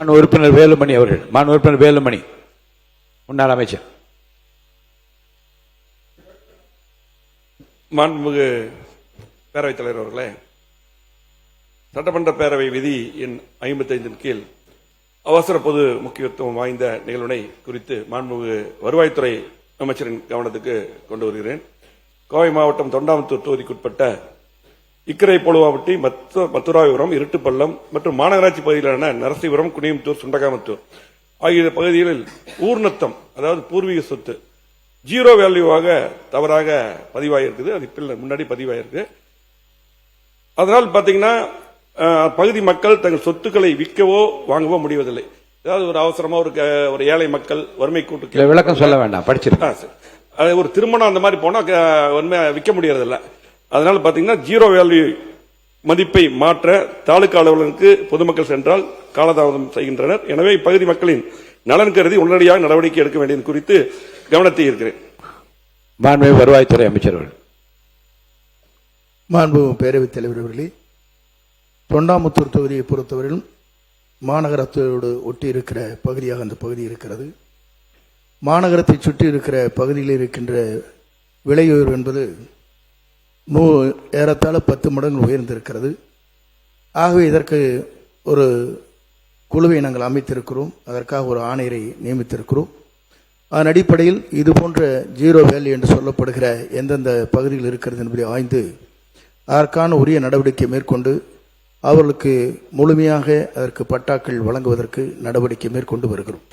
மாண்பு உறுப்பினர் வேலுமணி அவர்கள். மாண்பு உறுப்பினர் வேலுமணி, முன்னாள் அமைச்சர். மாண்புமிகு பேரவைத் தலைவர் அவர்களே, சட்டமன்ற பேரவை விதி எண் 55 கீழ் அவசர பொது முக்கியத்துவம் வாய்ந்த நிகழ்வினை குறித்து மாண்புமிகு வருவாய்த்துறை அமைச்சரின் கவனத்துக்கு கொண்டு வருகிறேன். கோவை மாவட்டம் தொண்டாமுத்தூர் தொகுதிக்குட்பட்ட இக்கரை பொழுவாப்பட்டி, மத்துராவிபுரம், இருட்டுப்பள்ளம் மற்றும் மாநகராட்சி பகுதியிலான நரசிபுரம், குனியமுத்தூர், சுண்டகாமத்தூர் ஆகிய பகுதிகளில் ஊர்நத்தம், அதாவது பூர்வீக சொத்து, ஜீரோ வேல்யூவாக தவறாக பதிவாயிருக்குது. அது முன்னாடி பதிவாயிருக்கு. அதனால் பாத்தீங்கன்னா பகுதி மக்கள் தங்கள் சொத்துக்களை விற்கவோ வாங்கவோ முடிவதில்லை. ஏதாவது ஒரு அவசரமா ஒரு ஏழை மக்கள் வறுமை கூட்டு விளக்கம் சொல்ல வேண்டாம், படிச்சிருக்கேன். ஒரு திருமணம் அந்த மாதிரி போனா விற்க முடியறதில்ல. அதனால பாத்தீங்கன்னா ஜீரோ வேல்யூ மதிப்பை மாற்ற தாலுகா அலுவலருக்கு பொதுமக்கள் சென்றால் காலதாமதம் செய்கின்றனர். எனவே இப்பகுதி மக்களின் நலன் கருதி உடனடியாக நடவடிக்கை எடுக்க வேண்டியது குறித்து கவனத்தை இருக்கிறேன். மாண்பு வருவாய்த்துறை அமைச்சர். மாண்பு பேரவைத் தலைவர் அவர்களே, தொண்டாமுத்தூர் தொகுதியை பொறுத்தவரையிலும் மாநகரத்தோடு ஒட்டி இருக்கிற பகுதியாக அந்த பகுதி இருக்கிறது. மாநகரத்தை சுற்றி இருக்கிற பகுதியில் இருக்கின்ற விலை உயர்வு என்பது ஏறத்தாழ 10 மடங்கு உயர்ந்திருக்கிறது. ஆகவே இதற்கு ஒரு குழுவை நாங்கள் அமைத்திருக்கிறோம். அதற்காக ஒரு ஆணையரை நியமித்திருக்கிறோம். அதன் அடிப்படையில் இது போன்ற ஜீரோ வேல்யூ என்று சொல்லப்படுகிற எந்தெந்த பகுதியில் இருக்கிறது என்பதை ஆய்ந்து அதற்கான உரிய நடவடிக்கை மேற்கொண்டு அவர்களுக்கு முழுமையாக அதற்கு பட்டாக்கள் வழங்குவதற்கு நடவடிக்கை மேற்கொண்டு வருகிறோம்.